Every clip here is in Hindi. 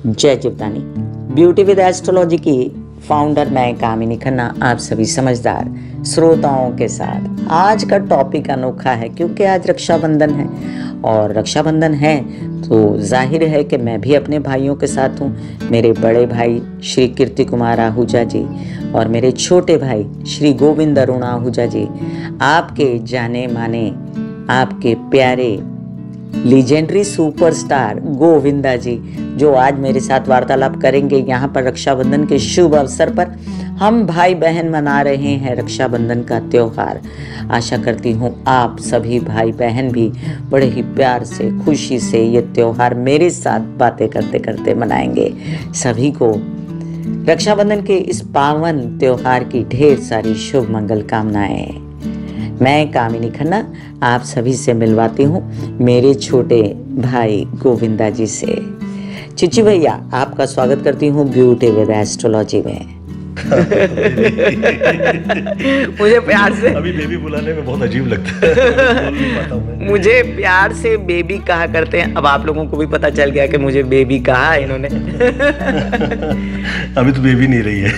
जय जीवदानी। ब्यूटी विद एस्ट्रोलॉजी की फाउंडर मैं कामिनी खन्ना आप सभी समझदार श्रोताओं के साथ आज का टॉपिक अनोखा है क्योंकि आज रक्षाबंधन है और रक्षाबंधन है तो जाहिर है कि मैं भी अपने भाइयों के साथ हूँ। मेरे बड़े भाई श्री कीर्ति कुमार आहूजा जी और मेरे छोटे भाई श्री गोविंद अरुण आहूजा जी, आपके जाने माने आपके प्यारे लीजेंडरी सुपरस्टार गोविंदा जी, जो आज मेरे साथ वार्तालाप करेंगे। यहाँ पर रक्षाबंधन के शुभ अवसर पर हम भाई बहन मना रहे हैं रक्षाबंधन का त्योहार। आशा करती हूँ आप सभी भाई बहन भी बड़े ही प्यार से खुशी से ये त्योहार मेरे साथ बातें करते करते मनाएंगे। सभी को रक्षाबंधन के इस पावन त्योहार की ढेर सारी शुभ मंगल कामनाएं। मैं कामिनी खन्ना आप सभी से मिलवाती हूँ मेरे छोटे भाई गोविंदा जी से। चिची भैया आपका स्वागत करती हूँ ब्यूटी विद एस्ट्रोलॉजी में। मुझे प्यार से अभी बेबी बुलाने में बहुत अजीब लगता है। मुझे प्यार से बेबी कहा करते हैं। अब आप लोगों को भी पता चल गया कि मुझे बेबी कहा है इन्होंने। अभी तो बेबी नहीं रही है।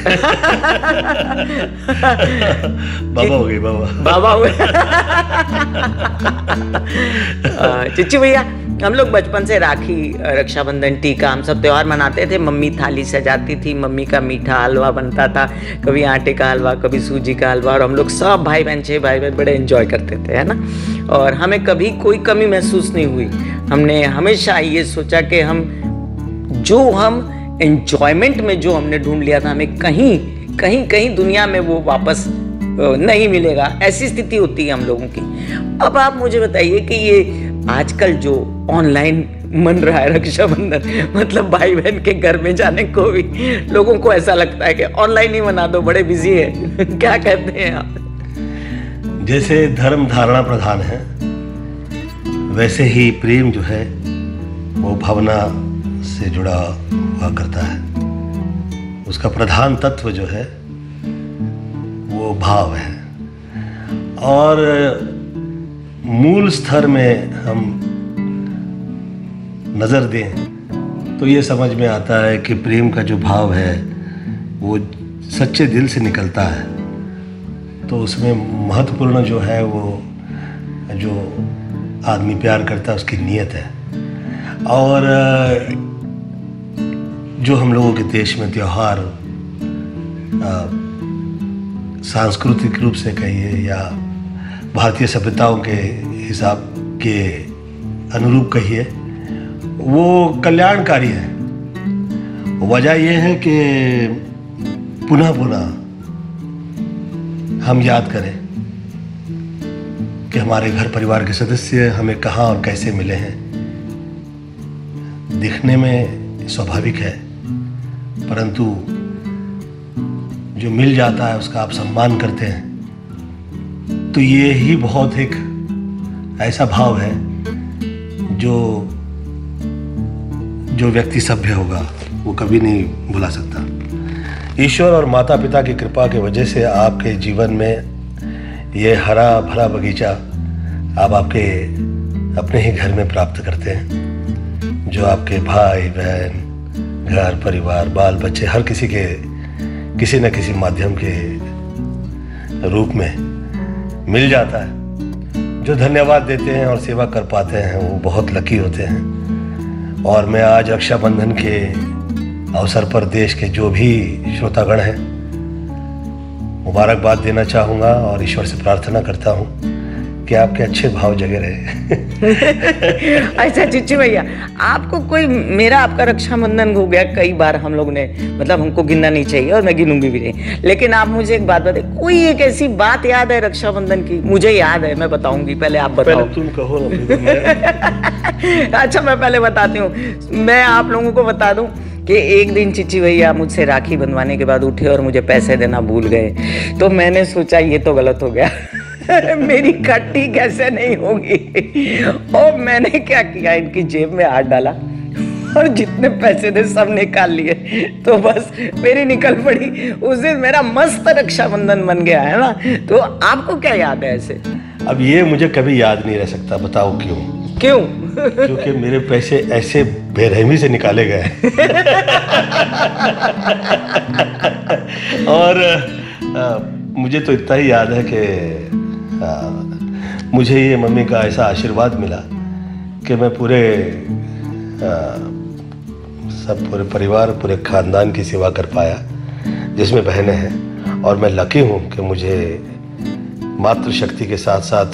बाबा हो गई, बाबा हो गए। चिच्ची भैया, हम लोग बचपन से राखी, रक्षाबंधन, टीका, हम सब त्योहार मनाते थे। मम्मी थाली सजाती थी, मम्मी का मीठा हलवा बनता था, कभी आटे का हलवा, कभी सूजी का हलवा, और हम लोग सब भाई बहन 6 भाई बहन बड़े एंजॉय करते थे, है ना। और हमें कभी कोई कमी महसूस नहीं हुई। हमने हमेशा ये सोचा कि हम एंजॉयमेंट में जो हमने ढूंढ लिया था, हमें कहीं दुनिया में वो वापस नहीं मिलेगा। ऐसी स्थिति होती है हम लोगों की। अब आप मुझे बताइए कि ये आजकल जो ऑनलाइन मन रहा है रक्षाबंधन, मतलब भाई बहन के घर में जाने को भी लोगों को ऐसा लगता है कि ऑनलाइन ही मना दो, बड़े बिजी है। क्या कहते हैं आप? जैसे धर्म धारणा प्रधान है, वैसे ही प्रेम जो है वो भावना से जुड़ा हुआ करता है। उसका प्रधान तत्व जो है वो भाव है। और मूल स्तर में हम नज़र दें तो ये समझ में आता है कि प्रेम का जो भाव है वो सच्चे दिल से निकलता है। तो उसमें महत्वपूर्ण जो है वो जो आदमी प्यार करता है उसकी नीयत है। और जो हम लोगों के देश में त्योहार सांस्कृतिक रूप से कहिए या भारतीय सभ्यताओं के हिसाब के अनुरूप कहिए, वो कल्याणकारी है। वजह यह है कि पुनः हम याद करें कि हमारे घर परिवार के सदस्य हमें कहाँ और कैसे मिले हैं। दिखने में स्वाभाविक है, परंतु जो मिल जाता है उसका आप सम्मान करते हैं, तो ये ही बहुत एक ऐसा भाव है जो व्यक्ति सभ्य होगा वो कभी नहीं भुला सकता। ईश्वर और माता पिता की कृपा की वजह से आपके जीवन में ये हरा भरा बगीचा आप आपके अपने ही घर में प्राप्त करते हैं, जो आपके भाई बहन, घर परिवार, बाल बच्चे, हर किसी के किसी न किसी माध्यम के रूप में मिल जाता है। जो धन्यवाद देते हैं और सेवा कर पाते हैं वो बहुत लकी होते हैं। और मैं आज रक्षाबंधन के अवसर पर देश के जो भी श्रोतागण हैं मुबारकबाद देना चाहूँगा और ईश्वर से प्रार्थना करता हूँ कि आपके अच्छे भाव जगे रहे। अच्छा चिच्ची भैया, आपको कोई मेरा आपका रक्षाबंधन हो गया कई बार हम लोग ने, मतलब हमको गिनना नहीं चाहिए और मैं गिनूंगी भी नहीं, लेकिन आप मुझे एक बात बताइए, कोई एक ऐसी बात याद है रक्षाबंधन की? मुझे याद है, मैं बताऊंगी, पहले आप बताओ। पहले तुम कहो ना। अच्छा मैं पहले बताती हूँ। मैं आप लोगों को बता दूं कि एक दिन चिच्ची भैया मुझसे राखी बंधवाने के बाद उठे और मुझे पैसे देना भूल गए। तो मैंने सोचा ये तो गलत हो गया। मेरी खट्टी कैसे नहीं होगी। और मैंने क्या किया, इनकी जेब में हाथ डाला और जितने पैसे थे सब निकाल लिए। तो बस मेरी निकल पड़ी। उस दिन मेरा मस्त रक्षाबंधन बन गया, है ना। तो आपको क्या याद है ऐसे? अब ये मुझे कभी याद नहीं रह सकता, बताओ क्यों? क्यों? क्योंकि मेरे पैसे ऐसे बेरहमी से निकाले गए और मुझे तो इतना ही याद है कि मुझे ये मम्मी का ऐसा आशीर्वाद मिला कि मैं पूरे पूरे परिवार, पूरे खानदान की सेवा कर पाया, जिसमें बहनें हैं। और मैं लकी हूँ कि मुझे मातृशक्ति के साथ साथ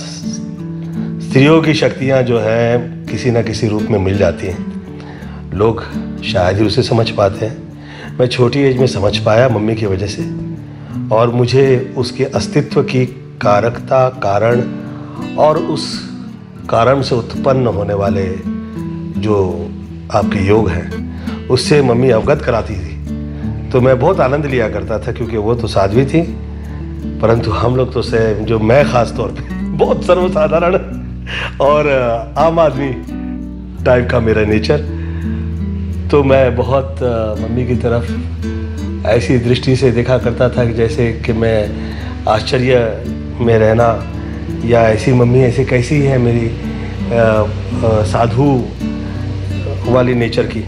स्त्रियों की शक्तियाँ जो है किसी न किसी रूप में मिल जाती हैं। लोग शायद ही उसे समझ पाते हैं। मैं छोटी एज में समझ पाया मम्मी की वजह से, और मुझे उसके अस्तित्व की कारकता, कारण और उस कारण से उत्पन्न होने वाले जो आपके योग हैं उससे मम्मी अवगत कराती थी। तो मैं बहुत आनंद लिया करता था, क्योंकि वो तो साध्वी थी, परंतु हम लोग तो से जो मैं ख़ास तौर पे बहुत सर्वसाधारण और आम आदमी टाइप का मेरा नेचर। तो मैं बहुत मम्मी की तरफ ऐसी दृष्टि से देखा करता था कि जैसे कि मैं आश्चर्य में रहना, या ऐसी मम्मी ऐसी कैसी है मेरी साधु वाली नेचर की।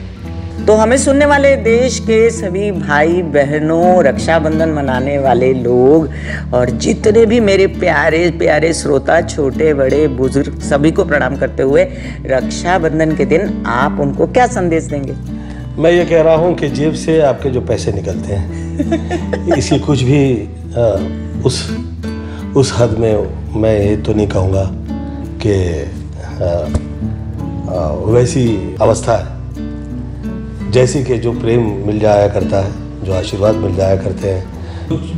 तो हमें सुनने वाले देश के सभी भाई बहनों, रक्षाबंधन मनाने वाले लोग और जितने भी मेरे प्यारे प्यारे श्रोता, छोटे बड़े बुजुर्ग, सभी को प्रणाम करते हुए रक्षाबंधन के दिन आप उनको क्या संदेश देंगे? मैं ये कह रहा हूँ कि जेब से आपके जो पैसे निकलते हैं इसकी कुछ भी उस हद में मैं ये तो नहीं कहूँगा कि वैसी अवस्था है जैसी कि जो प्रेम मिल जाया करता है, जो आशीर्वाद मिल जाया करते हैं,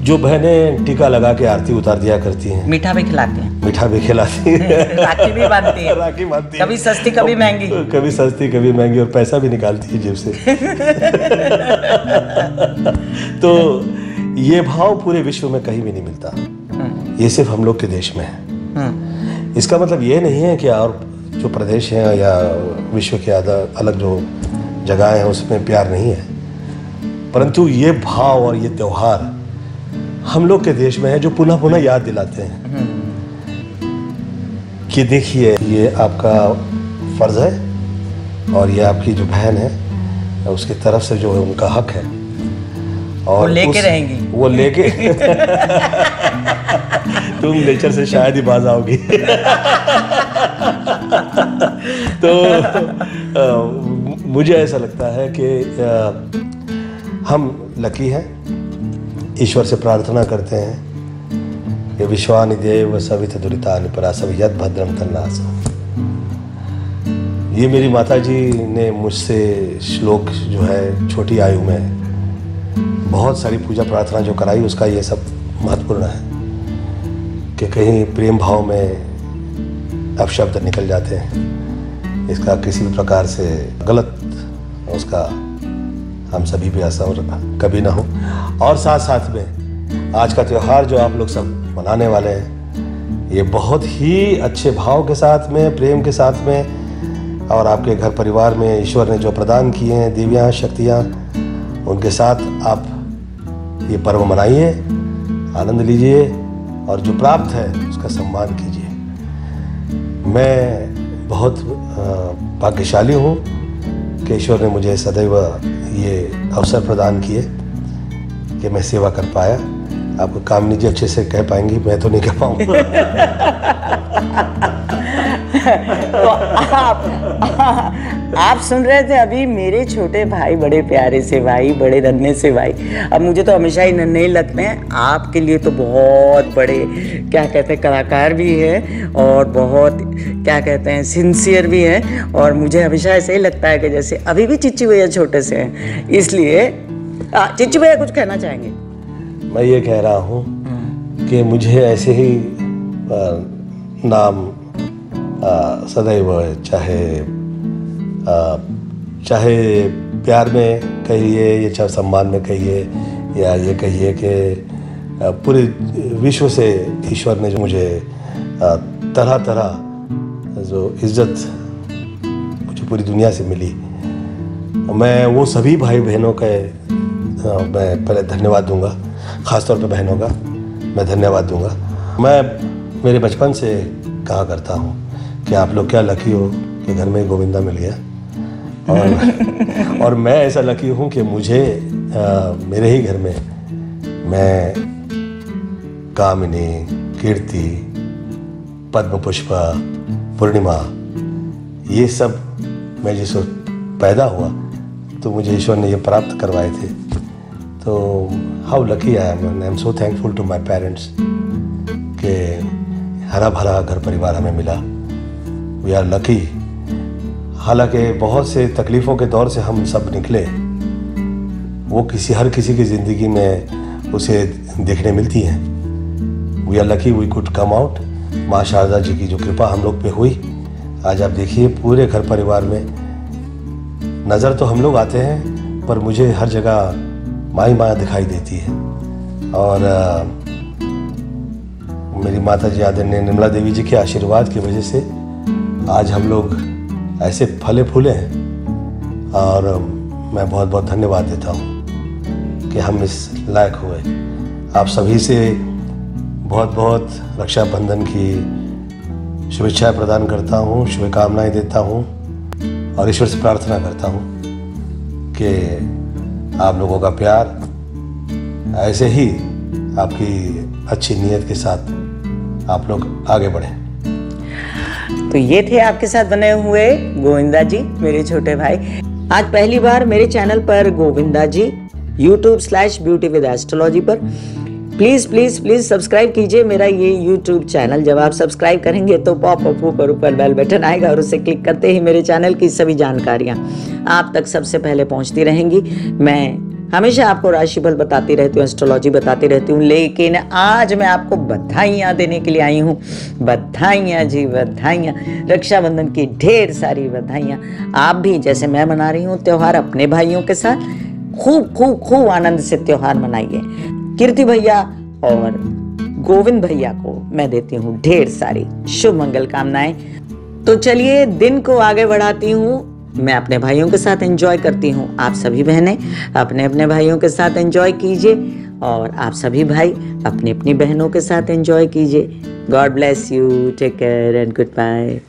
जो बहनें टीका लगा के आरती उतार दिया करती हैं, मीठा भी खिलाती हैं, मीठा भी खिलाती हैं, राखी भी बांधती हैं, राखी बांधती हैं, कभी सस्ती कभी महंगी, कभी सस्ती कभी महंगी, और पैसा भी निकालती है जेब से। तो ये भाव पूरे विश्व में कहीं भी नहीं मिलता, ये सिर्फ हम लोग के देश में है। इसका मतलब ये नहीं है कि और जो प्रदेश हैं या विश्व के अलग जो जगह है उसमें प्यार नहीं है, परंतु ये भाव और ये त्योहार हम लोग के देश में है, जो पुनः पुनः याद दिलाते हैं कि देखिए ये आपका फर्ज है और ये आपकी जो बहन है उसकी तरफ से जो है उनका हक है, और वो लेके रहेंगी, वो लेके तुम नेचर से शायद ही बाज आओगी। तो मुझे ऐसा लगता है कि हम लकी हैं, ईश्वर से प्रार्थना करते हैं कि विश्वानि देव सवित दुरितानि परासव यद भद्रम तन्नासम्। ये मेरी माताजी ने मुझसे श्लोक जो है छोटी आयु में बहुत सारी पूजा प्रार्थना जो कराई, उसका ये सब महत्वपूर्ण है कि कहीं प्रेम भाव में अपशब्द निकल जाते हैं, इसका किसी भी प्रकार से गलत उसका हम सभी पे असर कभी ना हो। और साथ साथ में आज का त्यौहार जो आप लोग सब मनाने वाले हैं, ये बहुत ही अच्छे भाव के साथ में, प्रेम के साथ में, और आपके घर परिवार में ईश्वर ने जो प्रदान किए हैं दिव्या शक्तियाँ, उनके साथ आप ये पर्व मनाइए, आनंद लीजिए, और जो प्राप्त है उसका सम्मान कीजिए। मैं बहुत भाग्यशाली हूँ कि ईश्वर ने मुझे सदैव ये अवसर प्रदान किए कि मैं सेवा कर पाया। आपको कामनी जी अच्छे से कह पाएंगी, मैं तो नहीं कह पाऊँगा। तो आप सुन रहे थे अभी मेरे छोटे भाई, बड़े प्यारे से भाई, बड़े नन्हे से भाई। अब मुझे तो हमेशा ही नन्हे ही लगते हैं, आपके लिए तो बहुत बड़े क्या कहते हैं कलाकार भी हैं, और बहुत क्या कहते हैं सिंसियर भी हैं, और मुझे हमेशा ऐसे ही लगता है कि जैसे अभी भी चिच्ची भैया छोटे से हैं। इसलिए चिच्ची भैया कुछ कहना चाहेंगे? मैं ये कह रहा हूँ कि मुझे ऐसे ही नाम सदैव चाहे प्यार में कहिए या चाहे सम्मान में कहिए, या ये कहिए कि पूरे विश्व से ईश्वर ने जो मुझे तरह तरह जो इज्जत मुझे पूरी दुनिया से मिली, मैं वो सभी भाई बहनों का मैं पहले धन्यवाद दूंगा, ख़ासतौर पे बहनों का मैं धन्यवाद दूंगा। मैं मेरे बचपन से कहा करता हूँ कि आप लोग क्या लकी हो कि घर में गोविंदा मिल गया। और मैं ऐसा लकी हूँ कि मुझे मेरे ही घर में मैं कामिनी, कीर्ति, पद्म पुष्पा, पूर्णिमा, ये सब मैं जिस वक्त पैदा हुआ तो मुझे ईश्वर ने ये प्राप्त करवाए थे। तो how lucky I am so thankful to my parents कि हरा भरा घर परिवार हमें मिला। We are lucky. हालांकि बहुत से तकलीफ़ों के दौर से हम सब निकले, वो हर किसी की ज़िंदगी में उसे देखने मिलती हैं। We are lucky we could come out. माँ शारदा जी की जो कृपा हम लोग पे हुई, आज आप देखिए पूरे घर परिवार में नज़र तो हम लोग आते हैं पर मुझे हर जगह माई माँ दिखाई देती है। और मेरी माता जी आदरणीय निर्मला देवी जी के आशीर्वाद की वजह से आज हम लोग ऐसे फले फूले हैं। और मैं बहुत बहुत धन्यवाद देता हूँ कि हम इस लायक हुए। आप सभी से बहुत बहुत रक्षाबंधन की शुभेच्छाएं प्रदान करता हूँ, शुभकामनाएं देता हूँ और ईश्वर से प्रार्थना करता हूँ कि आप लोगों का प्यार ऐसे ही आपकी अच्छी नीयत के साथ आप लोग आगे बढ़ें। तो ये थे आपके साथ बने हुए गोविंदा जी, मेरे छोटे भाई। आज पहली बार मेरे चैनल पर गोविंदा जी YouTube/Beauty with Astrology पर प्लीज़ प्लीज़ प्लीज़ सब्सक्राइब कीजिए मेरा ये YouTube चैनल। जब आप सब्सक्राइब करेंगे तो पॉप अप ऊपर बेल बटन आएगा और उसे क्लिक करते ही मेरे चैनल की सभी जानकारियाँ आप तक सबसे पहले पहुँचती रहेंगी। मैं हमेशा आपको राशिफल बताती रहती हूँ, एस्ट्रोलॉजी बताती रहती हूँ, लेकिन आज मैं आपको बधाइयाँ देने के लिए आई हूँ। बधाइयाँ जी, बधाइयाँ, रक्षाबंधन की ढेर सारी बधाइयाँ। आप भी जैसे मैं मना रही हूँ त्यौहार अपने भाइयों के साथ खूब खूब खूब आनंद से त्यौहार मनाइए। कीर्ति भैया और गोविंद भैया को मैं देती हूँ ढेर सारी शुभ मंगल कामनाएं। तो चलिए दिन को आगे बढ़ाती हूँ। मैं अपने भाइयों के साथ एंजॉय करती हूँ, आप सभी बहनें अपने अपने भाइयों के साथ एंजॉय कीजिए और आप सभी भाई अपनी अपनी बहनों के साथ एंजॉय कीजिए। God bless you, take care and good bye.